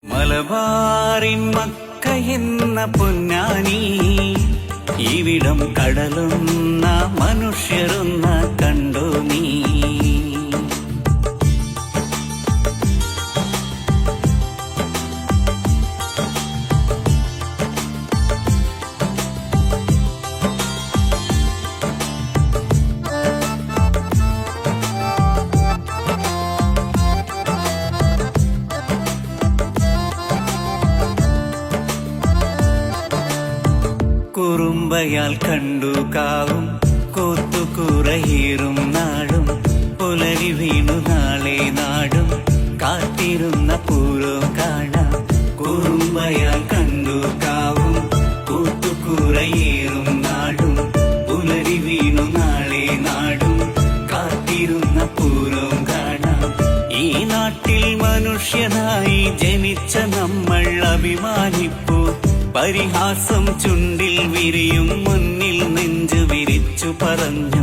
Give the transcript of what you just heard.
മലബാറിൻ മക്കയെന്ന പൊന്നാനി, ഇവിടം കടലുന്ന മനുഷ്യരുന്ന കണ്ടോ നീ? കുറുമ്പയാൽ കണ്ടു കാവും കൂത്തുകുറയേറും നാടും, പുലരി വീണു നാളെ നാടും കാത്തിരുന്ന പൂരം കാണാം. കുറുമ്പയാൽ കണ്ടു കാവും കൂത്തുകുറയേറും നാടും, പുലരി വീണു നാളെ നാടും കാത്തിരുന്ന പൂരം കാണാം. ഈ നാട്ടിൽ മനുഷ്യനായി ജനിച്ച നമ്മൾ അഭിമാനിപ്പൂ. പരിഹാസം ചുണ്ടിൽ വിരിയും മുന്നിൽ നെഞ്ചു വിരിച്ചു പറഞ്ഞു.